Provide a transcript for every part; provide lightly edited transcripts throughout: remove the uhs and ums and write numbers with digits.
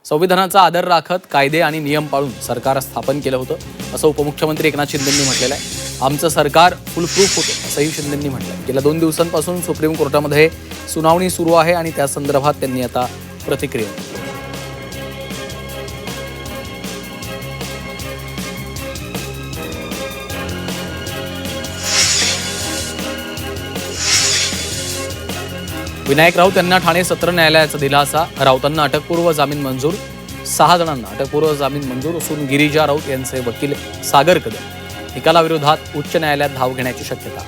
संविधानाचा आदर राखत कायदे आणि नियम पाळून सरकार स्थापन केलं होतं असं उपमुख्यमंत्री एकनाथ शिंदेंनी म्हटलेलं आहे. आमचं सरकार फुलप्रूफ होतं असंही शिंदेंनी म्हटलंय. गेल्या 2 दिवसांपासून सुप्रीम कोर्टामध्ये सुनावणी सुरू आहे आणि त्या संदर्भात त्यांनी आता प्रतिक्रिया दिली. विनायक राऊत यांना ठाणे सत्र न्यायालयाचा दिलासा. राऊतांना अटकपूर्व जामीन मंजूर. 6 जणांना अटकपूर्व जामीन मंजूर असून गिरिजा राऊत यांचे वकील सागर कदम निकालाविरोधात उच्च न्यायालयात धाव घेण्याची शक्यता.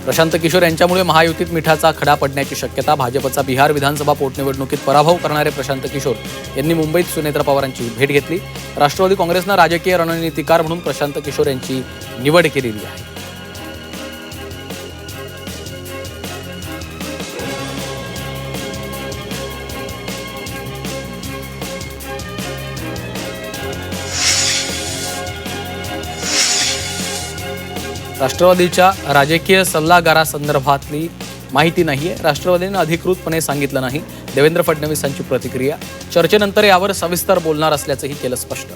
प्रशांत किशोर यांच्यामुळे महायुतीत मिठाचा खडा पडण्याची शक्यता. भाजपचा बिहार विधानसभा पोटनिवडणुकीत पराभव करणारे प्रशांत किशोर यांनी मुंबईत सुनेत्रा पवारांची भेट घेतली. राष्ट्रवादी काँग्रेसनं राजकीय रणनीतिकार म्हणून प्रशांत किशोर यांची निवड केलेली आहे. राष्ट्रवादीच्या राजकीय सल्लागारासंदर्भातली माहिती नाहीये. राष्ट्रवादीने अधिकृतपणे सांगितलं नाही. देवेंद्र फडणवीसांची प्रतिक्रिया. चर्चेनंतर यावर सविस्तर बोलणार असल्याचंही केलं स्पष्ट.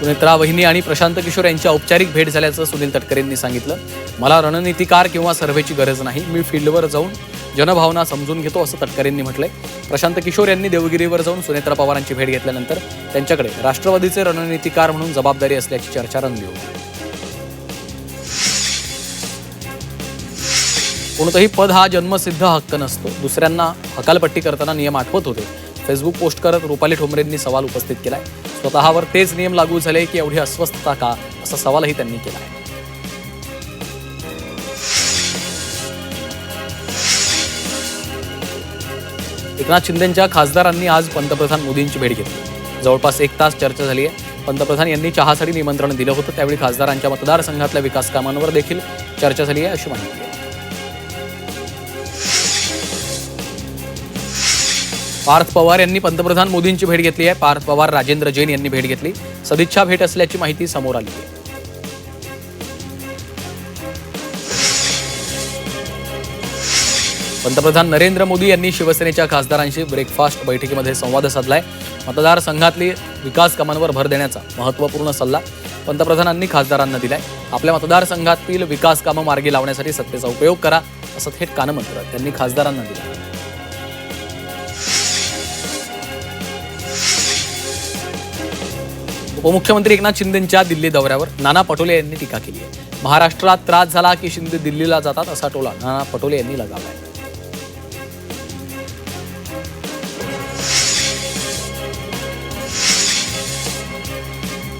सुनेत्रा वहिनी आणि प्रशांत किशोर यांची औपचारिक भेट झाल्याचं सुनील तटकरेंनी सांगितलं. मला रणनीतिकार किंवा सर्व्हेची गरज नाही. मी फील्डवर जाऊन जनभावना समजून घेतो असं तटकरेंनी म्हटलंय. प्रशांत किशोर यांनी देवगिरीवर जाऊन सुनेत्रा पवारांची भेट घेतल्यानंतर त्यांच्याकडे राष्ट्रवादीचे रणनीतिकार म्हणून जबाबदारी असल्याची चर्चा रंगली होती. कोणतंही पद हा जन्मसिद्ध हक्क नसतो. दुसऱ्यांना हकालपट्टी करताना नियम आठवत होते. फेसबुक पोस्ट करत रुपाली ठोंबरेंनी सवाल उपस्थित केलाय. स्वतःवर तेच नियम लागू झाले की एवढी अस्वस्थता का असा सवालही त्यांनी केला आहे. एकनाथ शिंदेंच्या खासदारांनी आज पंतप्रधान मोदींची भेट घेतली. जवळपास 1 तास चर्चा झाली आहे. पंतप्रधान यांनी चहासाठी निमंत्रण दिलं होतं. त्यावेळी खासदारांच्या मतदारसंघातल्या विकास कामांवर देखील चर्चा झाली आहे अशी माहिती आहे. पार्थ पवार यांनी पंतप्रधान मोदींची भेट घेतली आहे. पार्थ पवार, राजेंद्र जैन यांनी भेट घेतली. सदिच्छा भेट असल्याची माहिती समोर आली आहे. पंतप्रधान नरेंद्र मोदी यांनी शिवसेनेच्या खासदारांशी ब्रेकफास्ट बैठकीमध्ये संवाद साधलाय. मतदारसंघातली विकास कामांवर भर देण्याचा महत्त्वपूर्ण सल्ला पंतप्रधानांनी खासदारांना दिलाय. आपल्या मतदारसंघातील विकास कामं मार्गी लावण्यासाठी सत्तेचा उपयोग करा असं थेट कानमंत्र त्यांनी खासदारांना दिलं. उपमुख्यमंत्री एकनाथ शिंदेंच्या दिल्ली दौऱ्यावर नाना पटोले यांनी टीका केली आहे. महाराष्ट्रात त्रास झाला की शिंदे दिल्लीला जातात असा टोला नाना पटोले यांनी लगावलाय.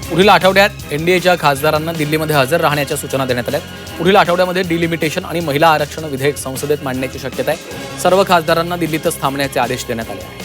पुढील आठवड्यात एनडीएच्या खासदारांना दिल्लीमध्ये हजर राहण्याच्या सूचना देण्यात आल्या. पुढील आठवड्यामध्ये डिलिमिटेशन आणि महिला आरक्षण विधेयक संसदेत मांडण्याची शक्यता आहे. सर्व खासदारांना दिल्लीतच थांबण्याचे आदेश देण्यात आले आहेत.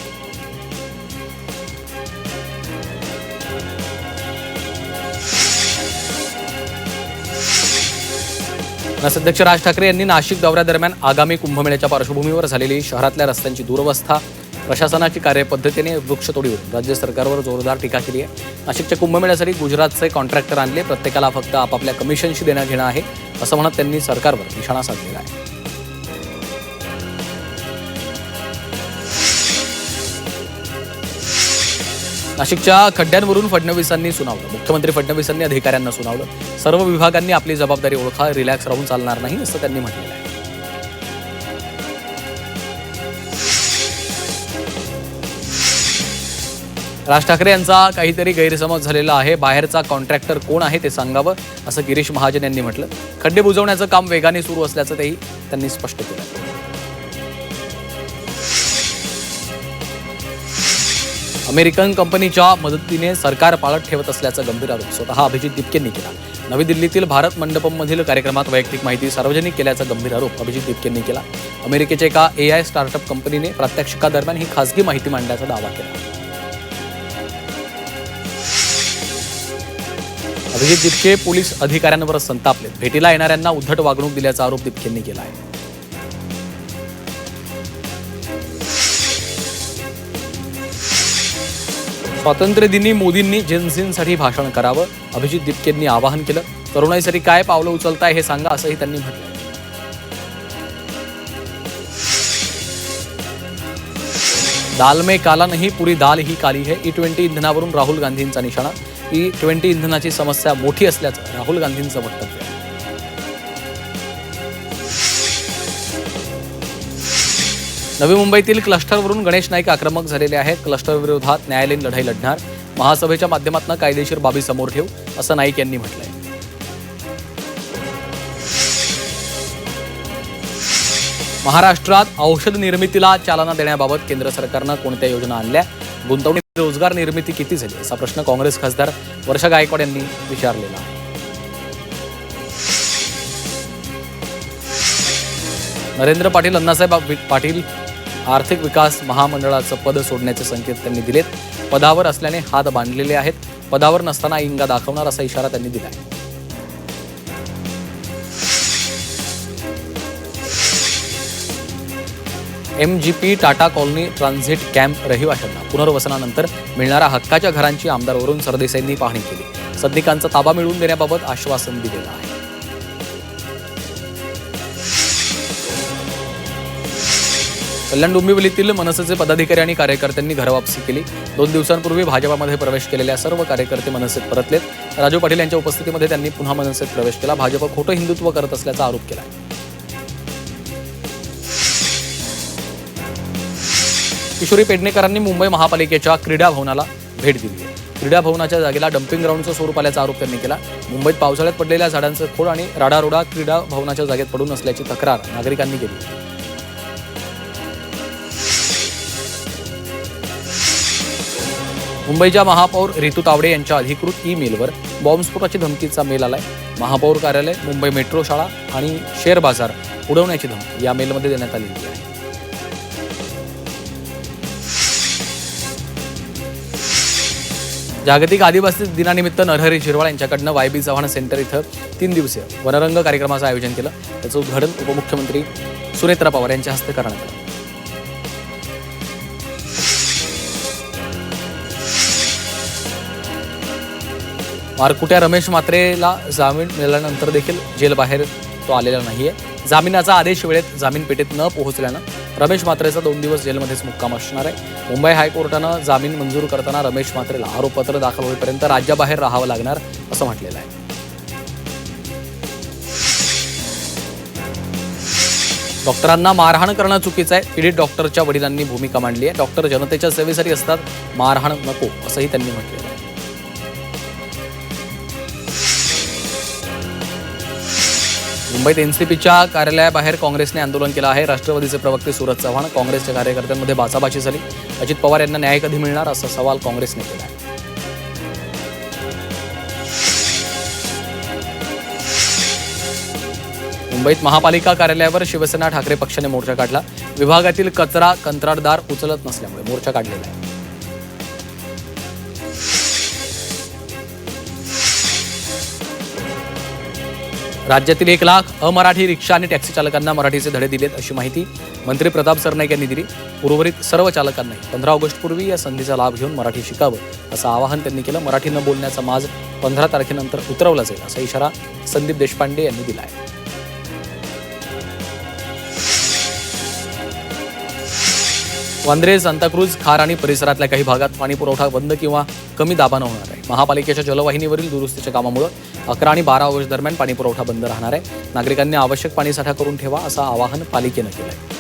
अध्यक्ष राज ठाकरे यांनी नाशिक दौऱ्यादरम्यान आगामी कुंभमेळ्याच्या पार्श्वभूमीवर झालेली शहरातल्या रस्त्यांची दुरवस्था, प्रशासनाची कार्यपद्धतीने वृक्षतोडीवर राज्य सरकारवर जोरदार टीका केली आहे. नाशिकच्या कुंभमेळ्यासाठी गुजरातचे कॉन्ट्रॅक्टर आणले. प्रत्येकाला फक्त आपापल्या कमिशनशी देणं घेणं आहे असं म्हणत त्यांनी सरकारवर निशाणा साधलेला आहे. नाशिकच्या खड्ड्यांवरून फडणवीसांनी सुनावलं. मुख्यमंत्री फडणवीसांनी अधिकाऱ्यांना सुनावलं. सर्व विभागांनी आपली जबाबदारी ओळखा, रिलॅक्स राहून चालणार नाही असं त्यांनी म्हटलेलं आहे. राज ठाकरे यांचा काहीतरी गैरसमज झालेला आहे. बाहेरचा कॉन्ट्रॅक्टर कोण आहे ते सांगावं असं गिरीश महाजन यांनी म्हटलं. खड्डे बुजवण्याचं काम वेगाने सुरू असल्याचं त्यांनी स्पष्ट केलं. अमेरिकन कंपनीच्या मदतीने सरकार पाळत ठेवत असल्याचा गंभीर आरोप स्वतः अभिजित दिपकेंनी केला. नवी दिल्लीतील भारत मंडपमधील कार्यक्रमात वैयक्तिक माहिती सार्वजनिक केल्याचा गंभीर आरोप अभिजित दिपकेंनी केला. अमेरिकेच्या एका AI स्टार्टअप कंपनीने प्रात्यक्षिकादरम्यान ही खासगी माहिती मांडल्याचा दावा केला. अभिजित दिपके पोलीस अधिकाऱ्यांवर संतापले. भेटीला येणाऱ्यांना उद्धट वागणूक दिल्याचा आरोप दिपकेंनी केला आहे. स्वातंत्र्यदिनी मोदींनी जेन्झींसाठी भाषण करावं, अभिजित दिपकेंनी आवाहन केलं. तरुणाईसाठी काय पावलं उचलताय हे सांगा, असंही त्यांनी म्हटलं. दाल में काला नहीं, पूरी दाल ही काली है. E20 इंधनावरून राहुल गांधींचा निशाणा. E20 इंधनाची समस्या मोठी असल्याचं राहुल गांधींचं वक्तव्य. नवी मुंबईतील क्लस्टरवरून गणेश नाईक आक्रमक झालेले आहेत. क्लस्टर विरोधात न्यायालयीन लढाई लढणार, महासभेच्या माध्यमातून कायदेशीर बाबी समोर ठेवू, असं नाईक यांनी म्हटलंय. महाराष्ट्रात औषध निर्मितीला चालना देण्याबाबत केंद्र सरकारनं कोणत्या योजना आणल्या, गुंतवणूक रोजगार निर्मिती किती झाली, असा प्रश्न काँग्रेस खासदार वर्षा गायकवाड यांनी विचारलेला आहे. नरेंद्र पाटील, अण्णासाहेब पाटील आर्थिक विकास महामंडळाचं पद सोडण्याचे संकेत त्यांनी दिलेत. पदावर असल्याने हात बांधलेले आहेत, पदावर नसताना इंगा दाखवणार, असा इशारा त्यांनी दिला आहे. MGP Tata colony transit camp रहिवाशांना पुनर्वसनानंतर मिळणाऱ्या हक्काच्या घरांची आमदार वरुण सरदेसाईंनी पाहणी केली. सदनिकांचा ताबा मिळवून देण्याबाबत आश्वासन दिलेलं आहे. कल्याण डोंबिवलीतील मनसेचे पदाधिकारी आणि कार्यकर्त्यांनी घरवापसी केली. 2 दिवसांपूर्वी भाजपामध्ये प्रवेश केलेल्या सर्व कार्यकर्ते मनसेत परतलेत. राजू पाटील यांच्या उपस्थितीमध्ये त्यांनी पुन्हा मनसेत प्रवेश केला. भाजप खोटं हिंदुत्व करत असल्याचा आरोप केला. किशोरी पेडणेकरांनी मुंबई महापालिकेच्या क्रीडा भवनाला भेट दिली आहे. क्रीडा भवनाच्या जागेला डम्पिंग ग्राउंडचं स्वरूप आल्याचा आरोप त्यांनी केला. मुंबईत पावसाळ्यात पडलेल्या झाडांचं खोड आणि राडारोडा क्रीडा भवनाच्या जागेत पडून असल्याची तक्रार नागरिकांनी केली. मुंबईच्या महापौर रितू तावडे यांच्या अधिकृत ईमेलवर बॉम्बस्फोटाची धमकीचा मेल आलाय. महापौर कार्यालय, मुंबई मेट्रो शाळा आणि शेअर बाजार उडवण्याची धमकी या मेलमध्ये देण्यात आलेली आहे. जागतिक आदिवासी दिनानिमित्त नरहरी झिरवाळ यांच्याकडनं YB चव्हाण सेंटर इथं 3 दिवसीय वनरंग कार्यक्रमाचं आयोजन केलं. त्याचं उद्घाटन उपमुख्यमंत्री सुनेत्रा पवार यांच्या हस्ते करण्यात आलं. मारकुट्या रमेश म्हात्रेला जामीन मिळाल्यानंतर देखील जेलबाहेर तो आलेला नाहीये. जामिनाचा आदेश वेळेत जामीन पेठेत न पोहोचल्यानं रमेश म्हात्रेचा 2 दिवस जेलमध्येच मुक्काम असणार आहे. मुंबई हायकोर्टानं जामीन मंजूर करताना रमेश म्हात्रेला आरोपपत्र दाखल होईपर्यंत राज्याबाहेर राहावं लागणार असं म्हटलेलं आहे. डॉक्टरांना मारहाण करणं चुकीचं आहे. पीडित डॉक्टरच्या वडिलांनी भूमिका मांडली आहे. डॉक्टर जनतेच्या सेवेसाठी असतात, मारहाण नको, असंही त्यांनी म्हटलेलं आहे. मुंबईत एनसीपीच्या कार्यालयाबाहेर काँग्रेसने आंदोलन केलं आहे. राष्ट्रवादीचे प्रवक्ते सूरज चव्हाण, काँग्रेसच्या कार्यकर्त्यांमध्ये बाचाबाची झाली. अजित पवार यांना न्याय कधी मिळणार, असा सवाल काँग्रेसने केला आहे. मुंबईत महापालिका कार्यालयावर शिवसेना ठाकरे पक्षाने मोर्चा काढला. विभागातील कचरा कंत्राटदार उचलत नसल्यामुळे मोर्चा काढलेला आहे. राज्यातील 1 लाख अमराठी रिक्षा आणि टॅक्सी चालकांना मराठीचे धडे दिलेत, अशी माहिती मंत्री प्रताप सरनाईक यांनी दिली. उर्वरित सर्व चालकांनाही 15 ऑगस्टपूर्वी या संधीचा लाभ घेऊन मराठी शिकावं, असं आवाहन त्यांनी केलं. मराठी न बोलण्याचा माज 15 तारखेनंतर उतरवला जाईल, असा इशारा संदीप देशपांडे यांनी दिला आहे. वांद्रे, सांताक्रूज, खार आणि परिसरातल्या काही भागात पाणी पुरवठा बंद किंवा कमी दाबानं होणार आहे. महापालिकेच्या जलवाहिनीवरील दुरुस्तीच्या कामामुळे 11 आणि 12 ऑगस्ट दरम्यान पाणी पुरवठा बंद राहणार आहे. नागरिकांनी आवश्यक पाणीसाठा करून ठेवा, असं आवाहन पालिकेनं केलं आहे.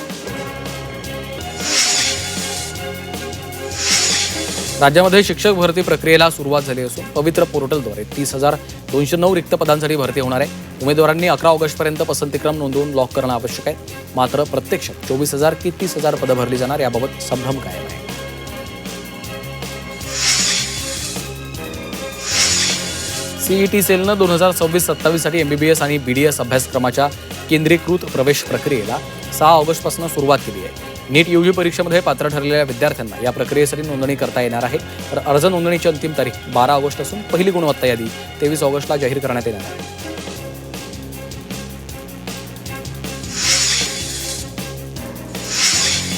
राज्यामध्ये शिक्षक भरती प्रक्रियेला सुरुवात झाली असून पवित्र पोर्टलद्वारे 30,209 रिक्त पदांसाठी भरती होणार आहे. उमेदवारांनी 11 ऑगस्टपर्यंत पसंतीक्रम नोंदवून लॉक करणं आवश्यक आहे. मात्र प्रत्यक्षात 24,000 की 30,000 पदं भरली जाणार, याबाबत संभ्रम कायम आहे. CET सेलनं 2026-27 साठी MBBS आणि BDS अभ्यासक्रमाच्या केंद्रीकृत प्रवेश प्रक्रियेला 6 ऑगस्टपासून सुरुवात केली आहे. नीट UG परीक्षेमध्ये पात्र ठरलेल्या विद्यार्थ्यांना या प्रक्रियेसाठी नोंदणी करता येणार आहे. तर अर्ज नोंदणीची अंतिम तारीख 12 ऑगस्ट असून पहिली गुणवत्ता यादी 23 ऑगस्टला जाहीर करण्यात येणार आहे.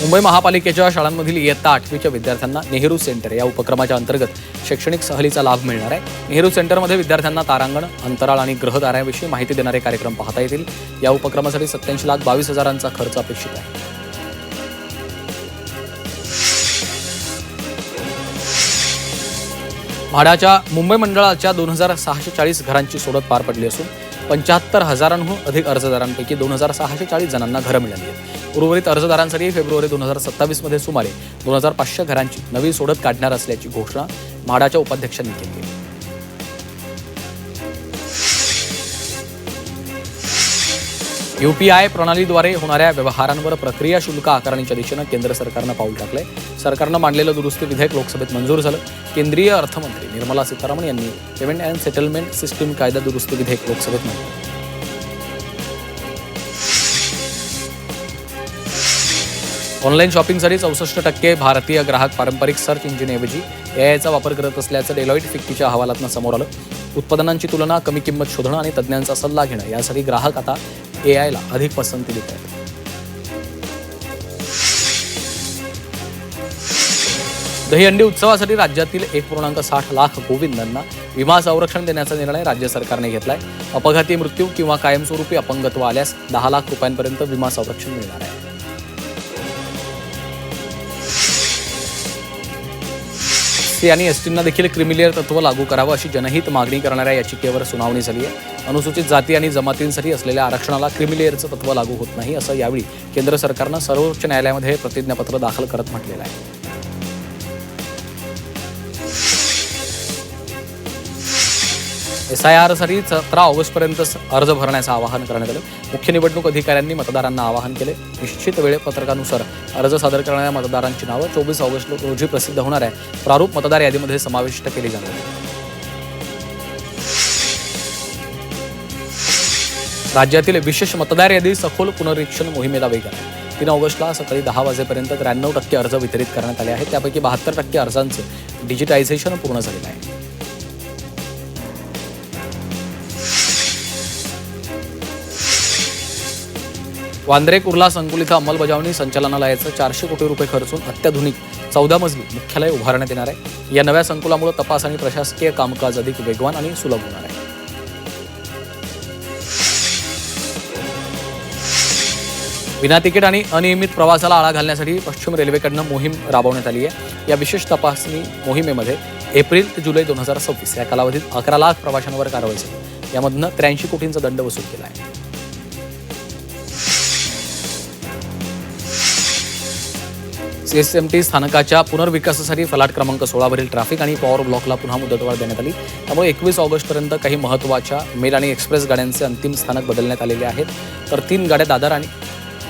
मुंबई महापालिकेच्या शाळांमधील इयत्ता 8वीच्या विद्यार्थ्यांना नेहरू सेंटर या उपक्रमाच्या अंतर्गत शैक्षणिक सहलीचा लाभ मिळणार आहे. नेहरू सेंटरमध्ये विद्यार्थ्यांना तारांगण, अंतराळ आणि ग्रहताऱ्यांविषयी माहिती देणारे कार्यक्रम पाहता येतील. या उपक्रमासाठी 87,22,000चा खर्च अपेक्षित आहे. म्हाडाच्या मुंबई मंडळाच्या 2,640 घरांची सोडत पार पडली असून 75,000हून अधिक अर्जदारांपैकी 2,640 जणांना घरं मिळाली आहेत. उर्वरित अर्जदारांसाठी फेब्रुवारी 2027मध्ये सुमारे 2,500 घरांची नवी सोडत काढणार असल्याची घोषणा म्हाडाच्या उपाध्यक्षांनी केली. UPI प्रणालीद्वारे होणाऱ्या व्यवहारांवर प्रक्रिया शुल्क आकारणीच्या दिशेनं केंद्र सरकारनं पाऊल टाकलंय. सरकारनं मांडलेलं दुरुस्ती विधेयक लोकसभेत मंजूर झालं. केंद्रीय अर्थमंत्री निर्मला सीतारामन यांनी पेमेंट अँड सेटलमेंट सिस्टीम कायदा दुरुस्ती विधेयक लोकसभेत मांडलं. ऑनलाईन शॉपिंगसाठी 64% भारतीय ग्राहक पारंपरिक सर्च इंजिनऐवजी AIचा वापर करत असल्याचं डेलॉइट फिक्कीच्या अहवालातनं समोर आलं. उत्पादनांची तुलना, कमी किंमत शोधणं आणि तज्ज्ञांचा सल्ला घेणं यासाठी ग्राहक आता AIला अधिक पसंती देत आहेत. दहीहंडी उत्सवासाठी राज्यातील 1.60 लाख गोविंदांना विमा संरक्षण देण्याचा निर्णय राज्य सरकारने घेतलाय. अपघाती मृत्यू किंवा कायमस्वरूपी अपंगत्व आल्यास 10 लाख रुपयांपर्यंत विमा संरक्षण मिळणार आहे. SC आणि STंना देखील क्रिमिलेअर तत्व लागू करावं अशी जनहित मागणी करणाऱ्या याचिकेवर सुनावणी झाली आहे. अनुसूचित जाती आणि जमातींसाठी असलेल्या आरक्षणाला क्रिमिलेअरचं तत्व लागू होत नाही असं यावेळी केंद्र सरकारनं सर्वोच्च न्यायालयामध्ये प्रतिज्ञापत्र दाखल करत म्हटलेलं आहे. SIRसाठी 17 ऑगस्टपर्यंत अर्ज भरण्याचं आवाहन करण्यात आलं. मुख्य निवडणूक अधिकाऱ्यांनी मतदारांना आवाहन केले. निश्चित वेळापत्रकानुसार अर्ज सादर करणाऱ्या मतदारांची नावं 24 ऑगस्ट रोजी प्रसिद्ध होणाऱ्या प्रारूप मतदार यादीमध्ये समाविष्ट केली जाणार आहे. राज्यातील विशेष मतदार यादी सखोल पुनरीक्षण मोहिमेला वेग आहे. 3 ऑगस्टला सकाळी 10 वाजेपर्यंत 93% अर्ज वितरित करण्यात आले आहेत. त्यापैकी 72% अर्जांचं डिजिटायझेशन पूर्ण झालेलं आहे. वांद्रे कुर्ला संकुल इथं अंमलबजावणी संचालनालयाचं 400 कोटी रुपये खर्चून अत्याधुनिक 14 मजली मुख्यालय उभारण्यात येणार आहे. या नव्या संकुलामुळे तपास आणि प्रशासकीय कामकाज अधिक वेगवान आणि सुलभ होणार आहे. विना तिकीट आणि अनियमित प्रवासाला आळा घालण्यासाठी पश्चिम रेल्वेकडनं मोहीम राबवण्यात आली आहे. या विशेष तपासणी मोहिमेमध्ये एप्रिल ते जुलै 2026 या कालावधीत 11 लाख प्रवाशांवर कारवाई झाली. यामधनं 83 कोटींचा दंड वसूल केला आहे. CSMT स्थानकाच्या पुनर्विकासासाठी फलाट क्रमांक 16 वरील ट्रॅफिक आणि पॉवर ब्लॉकला पुन्हा मुदतवाढ देण्यात आली. त्यामुळे 21 ऑगस्टपर्यंत काही महत्त्वाच्या मेल आणि एक्सप्रेस गाड्यांचे अंतिम स्थानक बदलण्यात आलेले आहेत. तर 3 गाड्या दादर आणि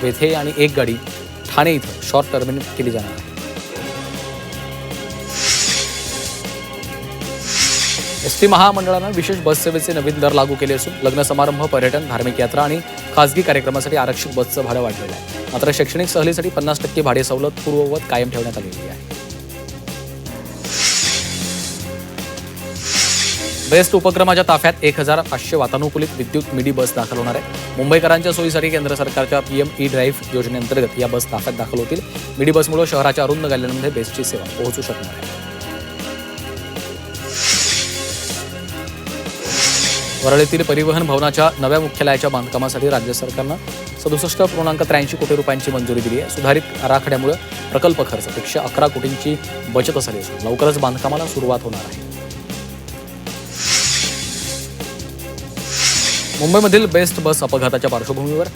वेथे आणि 1 गाडी ठाणे इथं शॉर्ट टर्मिनेट केली जाणार आहे. ST महामंडळानं विशेष बस सेवेचे नवीन दर लागू केले असून लग्न समारंभ, पर्यटन, धार्मिक यात्रा आणि खासगी कार्यक्रमासाठी आरक्षित बसचं भाडं वाढलेलं आहे. मात्र शैक्षणिक सहलीसाठी 50% भाडे सवलत पूर्ववत कायम ठेवण्यात आलेली आहे. बेस्ट उपक्रमाच्या ताफ्यात 1,500 वातानुकूलित विद्युत मिडी बस दाखल होणार आहे. मुंबईकरांच्या सोयीसाठी केंद्र सरकारच्या PM E-ड्राईव्ह योजनेअंतर्गत या बस ताफ्यात दाखल होतील. मिडी बसमुळे शहराच्या अरुंद गल्ल्यांमध्ये बेस्टची सेवा पोहोचू शकणार आहे. वरळीतील परिवहन भवनाच्या नव्या मुख्यालयाच्या बांधकामासाठी राज्य सरकारनं 67.83 कोटी रुपयांची मंजुरी दिली आहे. सुधारित आराखड्यामुळे प्रकल्प खर्चापेक्षा 11 कोटींची बचत झाली असून लवकरच बांधकामाला सुरुवात होणार आहे. मुंबईमधील बेस्ट बस अपघाताच्या पार्श्वभूमीवर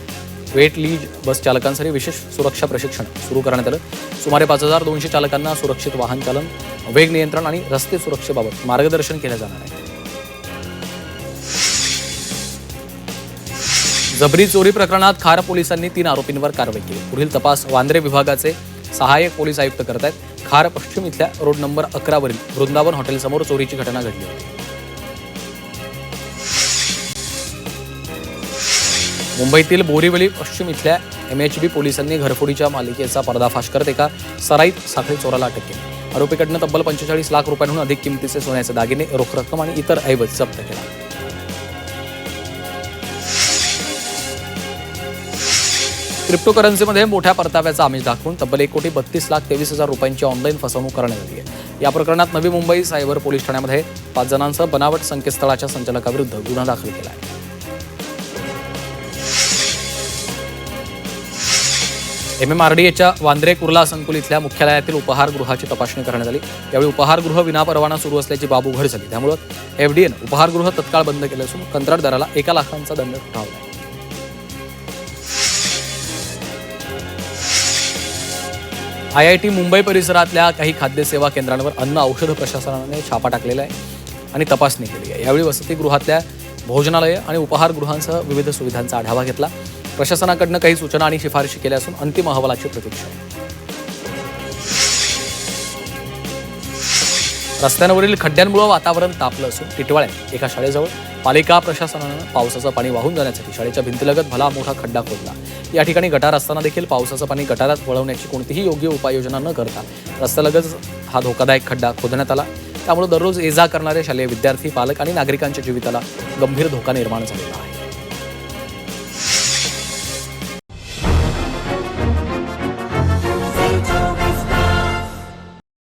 वेट लीज बस चालकांसाठी विशेष सुरक्षा प्रशिक्षण सुरू करण्यात आलं. सुमारे 5,200 चालकांना सुरक्षित वाहन चालन, वेग नियंत्रण आणि रस्ते सुरक्षेबाबत मार्गदर्शन केलं जाणार आहे. जबरी चोरी प्रकरणात खार पोलिसांनी 3 आरोपींवर कारवाई केली. पुढील तपास वांद्रे विभागाचे सहाय्यक पोलीस आयुक्त करत आहेत. खार पश्चिम इथल्या रोड नंबर 11 वरील वृंदावन हॉटेलसमोर चोरीची घटना घडली होती. मुंबईतील बोरीवली पश्चिम इथल्या MHB पोलिसांनी घरफोडीच्या मालिकेचा पर्दाफाश करत एका सराईत साखळी चोराला अटक केली. आरोपीकडनं तब्बल 45 लाख रुपयांहून अधिक किमतीचे सोन्याचे दागिने, रोख रक्कम आणि इतर ऐवज जप्त केला. क्रिप्टोकरन्सीमध्ये मोठ्या परताव्याचा आमिष दाखवून तब्बल 1,32,23,000 रुपयांची ऑनलाईन फसवणूक करण्यात आली आहे. या प्रकरणात नवी मुंबई सायबर पोलीस ठाण्यामध्ये 5 जणांसह बनावट संकेतस्थळाच्या संचालकाविरुद्ध गुन्हा दाखल केला आहे. MMRDAच्या वांद्रे कुर्ला संकुल इथल्या मुख्यालयातील उपहारगृहाची तपासणी करण्यात आली. यावेळी उपहारगृह विनापरवाना सुरू असल्याची बाब उघड झाली. त्यामुळे FDAनं उपहारगृह तत्काळ बंद केलं असून कंत्राटदाराला 1 लाखांचा दंड ठोठावला. IIT मुंबई परिसरातल्या काही खाद्यसेवा केंद्रांवर अन्न औषध प्रशासनाने छापा टाकलेला आहे आणि तपासणी केली आहे. यावेळी वसतिगृहातल्या भोजनालय आणि उपहारगृहांसह विविध सुविधांचा आढावा घेतला. प्रशासनाकडनं काही सूचना आणि शिफारशी केल्या असून अंतिम अहवालाची प्रतीक्षा आहे. रस्त्यांवरील खड्ड्यांमुळे वातावरण तापलं असून टिटवाळ्यात एका शाळेजवळ पालिका प्रशासनानं पावसाचं पाणी वाहून जाण्यासाठी शाळेच्या भिंतीलगत भला मोठा खड्डा खोदला. या ठिकाणी गटार असताना देखील पावसाचं पाणी गटारात वळवण्याची कोणतीही योग्य उपाययोजना न करता रस्त्यालगत हा धोकादायक खड्डा खोदण्यात आला. त्यामुळे दररोज ये जा करणारे शालेय विद्यार्थी, पालक आणि नागरिकांच्या जीविताला गंभीर धोका निर्माण झालेला आहे.